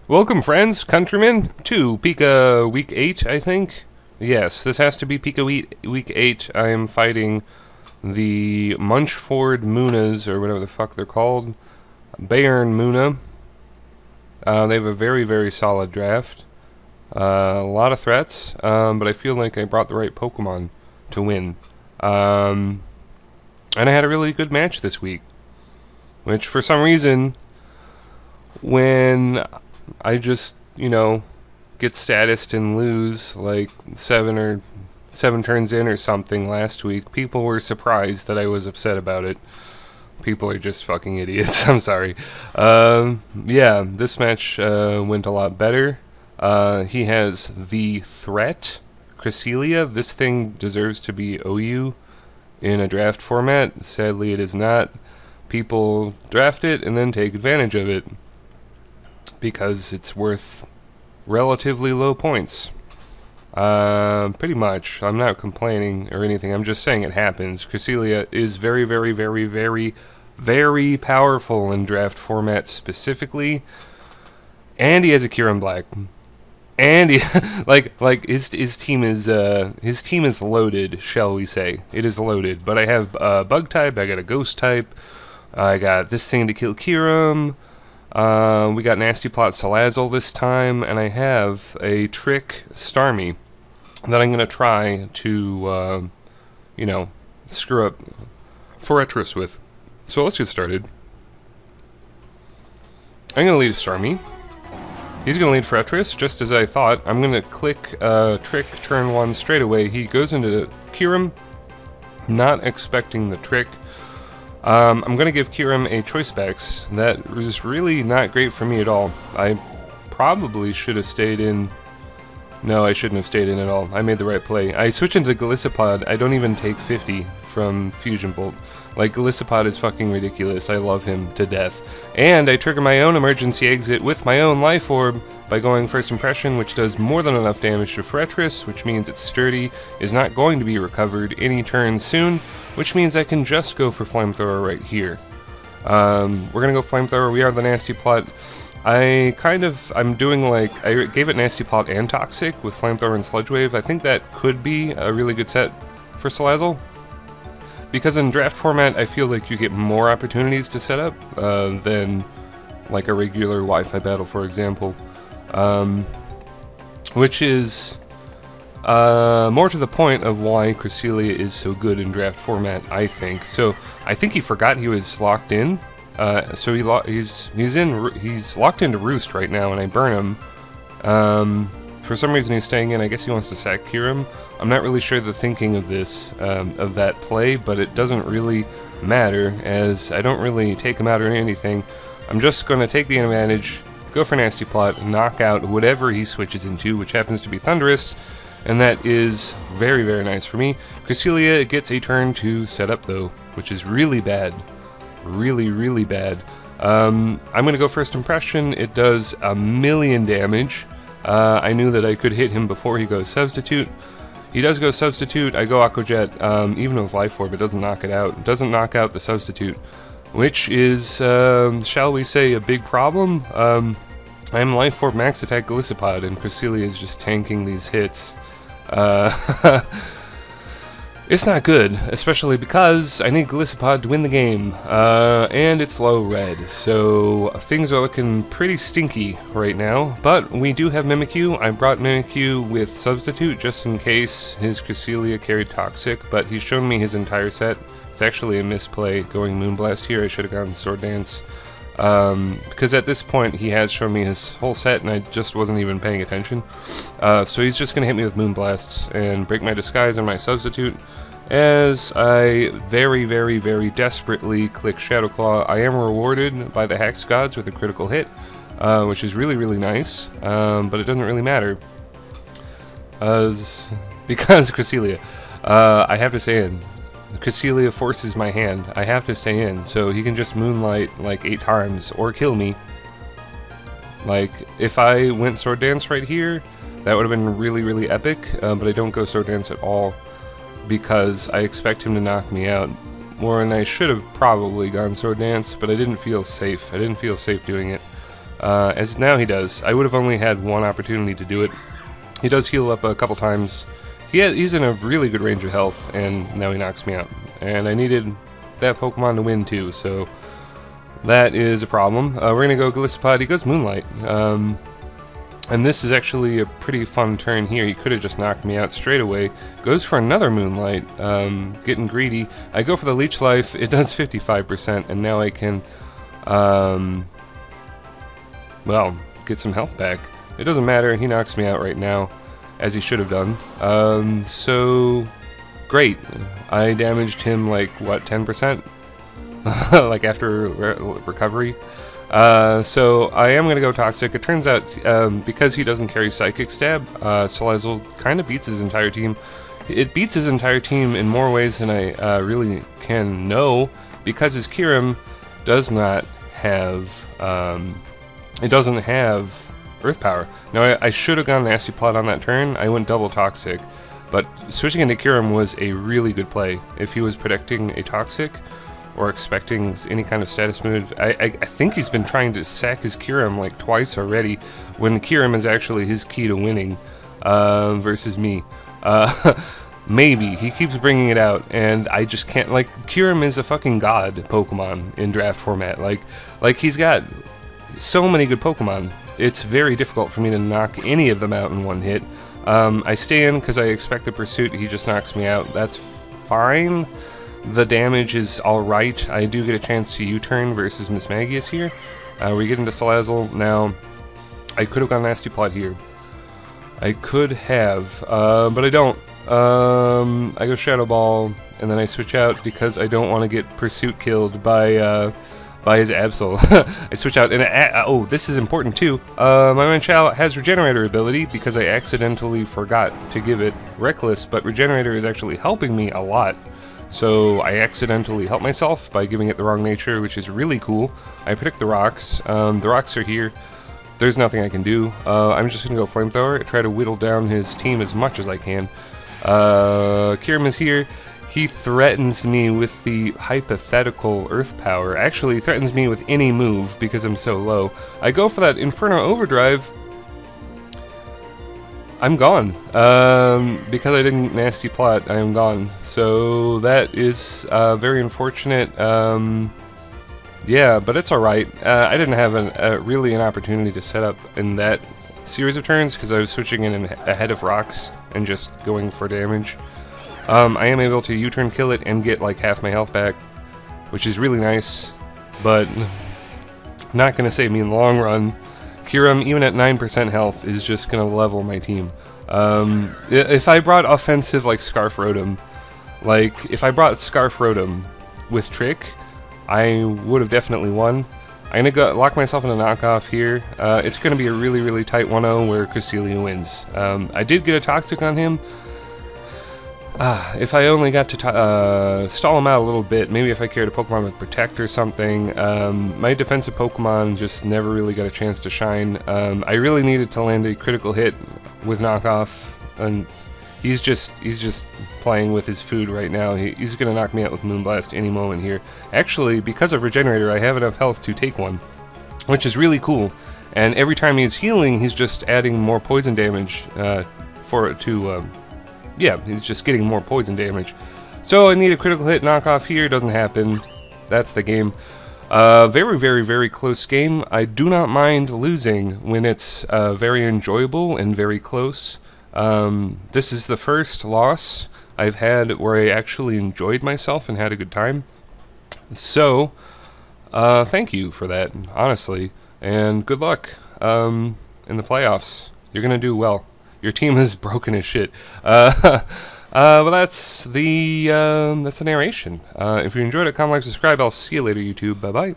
Welcome, friends, countrymen, to PICA Week 8, I think. Yes, this has to be PICA Week 8. I am fighting the Munchford Munnas, or whatever the fuck they're called. Bayern Munna. They have a very, very solid draft. A lot of threats, but I feel like I brought the right Pokemon to win. And I had a really good match this week. Which, for some reason, when I just, get statused and lose like seven turns in or something last week, people were surprised that I was upset about it. People are just fucking idiots. I'm sorry. Yeah, this match went a lot better. He has the threat, Cresselia. This thing deserves to be OU in a draft format. Sadly, it is not. People draft it and then take advantage of it because it's worth relatively low points. Pretty much. I'm not complaining or anything. I'm just saying it happens. Cresselia is very, very, very, very, very powerful in draft format specifically. And he has a Kyurem Black. And he, his team is loaded, shall we say. It is loaded. But I have Bug type, I got a Ghost type, I got this thing to kill Kyurem. We got Nasty Plot Salazzle this time, and I have a Trick Starmie that I'm going to try to, screw up Forretress with. So let's get started. I'm going to lead Starmie. He's going to lead Forretress, just as I thought. I'm going to click Trick turn 1 straight away. He goes into Kyurem, not expecting the Trick. I'm going to give Kyurem a Choice Specs. That was really not great for me at all. I probably should have stayed in. No, I shouldn't have stayed in at all. I made the right play. I switch into Golisopod. I don't even take 50 from Fusion Bolt. Like, Golisopod is fucking ridiculous. I love him to death. And I trigger my own emergency exit with my own Life Orb by going First Impression, which does more than enough damage to Forretress, which means it's sturdy, is not going to be recovered any turn soon, which means I can just go for Flamethrower right here. We're gonna go Flamethrower. We are the Nasty Plot. I'm doing like, I gave it Nasty Plot and Toxic with Flamethrower and Sludge Wave. I think that could be a really good set for Salazzle. Because in draft format, I feel like you get more opportunities to set up than like a regular Wi-Fi battle, for example. Which is more to the point of why Cresselia is so good in draft format, I think. So I think he forgot he was locked in. So he's locked into Roost right now, and I burn him. For some reason he's staying in. I guess he wants to sack Kyurem. I'm not really sure the thinking of this, of that play, but it doesn't really matter, as I don't really take him out or anything. I'm just going to take the advantage, go for Nasty Plot, knock out whatever he switches into, which happens to be Thunderous, and that is very, very nice for me. Cresselia gets a turn to set up, though, which is really bad. Really, really bad. I'm going to go First Impression. It does 1,000,000 damage. I knew that I could hit him before he goes Substitute. He does go Substitute. I go Aqua Jet, even with Life Orb, it doesn't knock it out. It doesn't knock out the Substitute, which is, shall we say, a big problem. I'm Life Orb Max Attack Golisopod, and Cresselia is just tanking these hits. It's not good, especially because I need Golisopod to win the game, and it's low red, so things are looking pretty stinky right now. But we do have Mimikyu. I brought Mimikyu with Substitute just in case his Cresselia carried Toxic, but he's shown me his entire set. It's actually a misplay going Moonblast here. I should have gone Sword Dance, because at this point he has shown me his whole set and I just wasn't even paying attention. So he's just going to hit me with Moonblasts and break my Disguise and my Substitute, as I very, very, very desperately click Shadow Claw. I am rewarded by the Hex Gods with a critical hit, which is really, really nice, but it doesn't really matter, because Cresselia. I have to stay in. Cresselia forces my hand. I have to stay in, so he can just Moonlight like 8 times or kill me. Like, if I went Sword Dance right here, that would have been really, really epic, but I don't go Sword Dance at all because I expect him to knock me out. More than I should have probably gone Sword Dance, but I didn't feel safe. I didn't feel safe doing it. as now he does. I would have only had one opportunity to do it. He does heal up a couple times. He's in a really good range of health, and now he knocks me out. And I needed that Pokemon to win too, so that is a problem. We're gonna go Gliscopod. He goes Moonlight. And this is actually a pretty fun turn here. He could have just knocked me out straight away. Goes for another Moonlight, getting greedy. I go for the Leech Life. It does 55%, and now I can, well, get some health back. It doesn't matter. He knocks me out right now, as he should have done. So, great. I damaged him, like, what, 10%? Like, after recovery. So I am going to go Toxic. It turns out, because he doesn't carry Psychic Stab, Salazzle kind of beats his entire team. It beats his entire team in more ways than I really can know, because his Kyurem does not have, it doesn't have Earth Power. Now, I should have gone Nasty Plot on that turn. I went double Toxic, but switching into Kyurem was a really good play. If he was predicting a Toxic, or expecting any kind of status move. I think he's been trying to sack his Kyurem like twice already, when Kyurem is actually his key to winning, versus me. Maybe. He keeps bringing it out, and I just can't, like, Kyurem is a fucking god Pokemon in draft format. Like he's got so many good Pokemon. It's very difficult for me to knock any of them out in one hit. I stay in because I expect the Pursuit. He just knocks me out. That's fine. The damage is alright. I do get a chance to U-turn versus Miss Magius here. We get into Salazzle. Now, I could have gone Nasty Plot here. I could have, but I don't. I go Shadow Ball, and then I switch out because I don't want to get Pursuit killed by his Absol. I switch out, and oh, this is important too. My Manchow has Regenerator ability because I accidentally forgot to give it Reckless, but Regenerator is actually helping me a lot. So I accidentally help myself by giving it the wrong nature, which is really cool. I predict the rocks. The rocks are here. There's nothing I can do. I'm just going to go Flamethrower, try to whittle down his team as much as I can. Kyurem is here. He threatens me with the hypothetical Earth Power. Actually, he threatens me with any move because I'm so low. I go for that Inferno Overdrive. I'm gone. Because I didn't Nasty Plot, I am gone. So that is very unfortunate. Yeah, but it's alright. I didn't have really an opportunity to set up in that series of turns because I was switching in ahead of rocks and just going for damage. I am able to U-turn kill it and get like half my health back, which is really nice, but not going to save me in the long run. Kyurem, even at 9% health, is just going to level my team. If I brought offensive like Scarf Rotom, like if I brought Scarf Rotom with Trick, I would have definitely won. I'm going to lock myself in a knockoff here. It's going to be a really, really tight 1-0 where Cresselia wins. I did get a Toxic on him. If I only got to stall him out a little bit, maybe if I carried a Pokemon with Protect or something. My defensive Pokemon just never really got a chance to shine. I really needed to land a critical hit with Knockoff, and he's just playing with his food right now. He's going to knock me out with Moonblast any moment here. Actually, because of Regenerator, I have enough health to take one, which is really cool. And every time he's healing, he's just adding more poison damage yeah, he's just getting more poison damage. So I need a critical hit knockoff here. Doesn't happen. That's the game. Very, very, very close game. I do not mind losing when it's very enjoyable and very close. This is the first loss I've had where I actually enjoyed myself and had a good time. So, thank you for that, honestly. And good luck in the playoffs. You're going to do well. Your team is broken as shit. Well, that's the narration. If you enjoyed it, comment, like, subscribe. I'll see you later, YouTube. Bye-bye.